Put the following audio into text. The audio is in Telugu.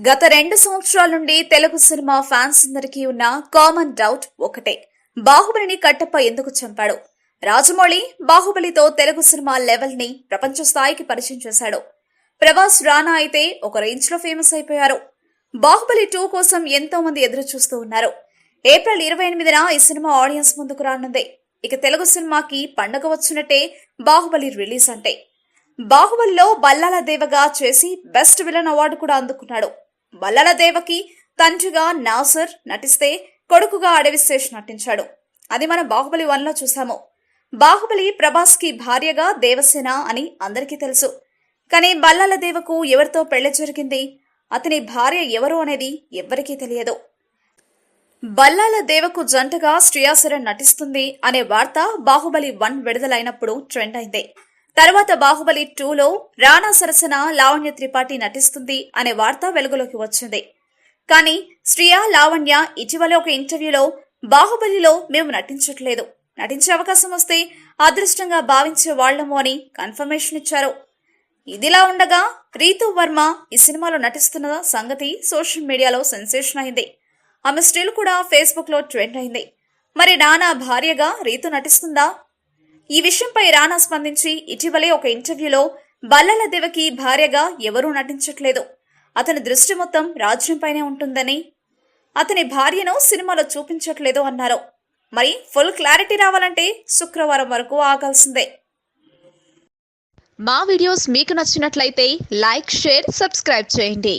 గత 2 సంవత్సరాల నుండి తెలుగు సినిమా ఫ్యాన్స్ అందరికీ ఉన్న కామన్ డౌట్ ఒకటే. బాహుబలిని కట్టప్ప ఎందుకు చంపాడు? రాజమౌళి బాహుబలితో తెలుగు సినిమా లెవెల్ ని ప్రపంచ స్థాయికి పరిచయం చేశాడు. ప్రభాస్ రానా అయితే ఒక రేంజ్ లో ఫేమస్ అయిపోయారు. బాహుబలి 2 కోసం ఎంతో మంది ఎదురు చూస్తూ ఉన్నారు. ఏప్రిల్ 28న ఈ సినిమా ఆడియన్స్ ముందుకు రానుంది. ఇక తెలుగు సినిమాకి పండగ వచ్చినట్టే బాహుబలి రిలీజ్ అంటే. బాహుబలిలో బల్లాల దేవగా చేసి బెస్ట్ విలన్ అవార్డు కూడా అందుకున్నాడు. బల్లాల దేవకి తండ్రిగా నాసర్ నటిస్తే కొడుకుగా అడవిశేష్ నటించాడు. అది మన బాహుబలి 1లో చూసాము. బాహుబలి ప్రభాస్ కి భార్యగా దేవసేన అని అందరికీ తెలుసు. కానీ బల్లాల దేవకు ఎవరితో పెళ్లి జరిగింది, అతని భార్య ఎవరు అనేది ఎవ్వరికీ తెలియదు. బల్లాల దేవకు జంటగా శ్రేయాసరన్ నటిస్తుంది అనే వార్త బాహుబలి 1 విడుదలైనప్పుడు ట్రెండ్ అయింది. తర్వాత బాహుబలి 2లో రానా సరసన లావణ్య త్రిపాఠి నటిస్తుంది అనే వార్త వెలుగులోకి వచ్చింది. కానీ శ్రియా లావణ్య ఇటీవల ఒక ఇంటర్వ్యూలో బాహుబలిలో మేము నటించట్లేదు, నటించే అవకాశం వస్తే అదృష్టంగా భావించే వాళ్లము అని కన్ఫర్మేషన్ ఇచ్చారు. ఇదిలా ఉండగా రీతూ వర్మ ఈ సినిమాలో నటిస్తున్న సంగతి సోషల్ మీడియాలో సెన్సేషన్ అయింది. ఆమె స్టిల్ కూడా ఫేస్బుక్ లో ట్రెండ్ అయింది. మరి రానా భార్యగా రీతు నటిస్తుందా? ఈ విషయంపై రానా స్పందించి ఇటీవలే ఒక ఇంటర్వ్యూలో బల్లాల దేవకి భార్యగా ఎవరూ నటించట్లేదు, అతని దృష్టి మొత్తం రాజ్యంపైనే ఉంటుందని, అతని భార్యను సినిమాలో చూపించట్లేదు అన్నారు. మరి ఫుల్ క్లారిటీ రావాలంటే శుక్రవారం వరకు ఆగాల్సిందే. మా వీడియోస్ మీకు నచ్చినట్లయితే లైక్, షేర్, సబ్స్క్రైబ్ చేయండి.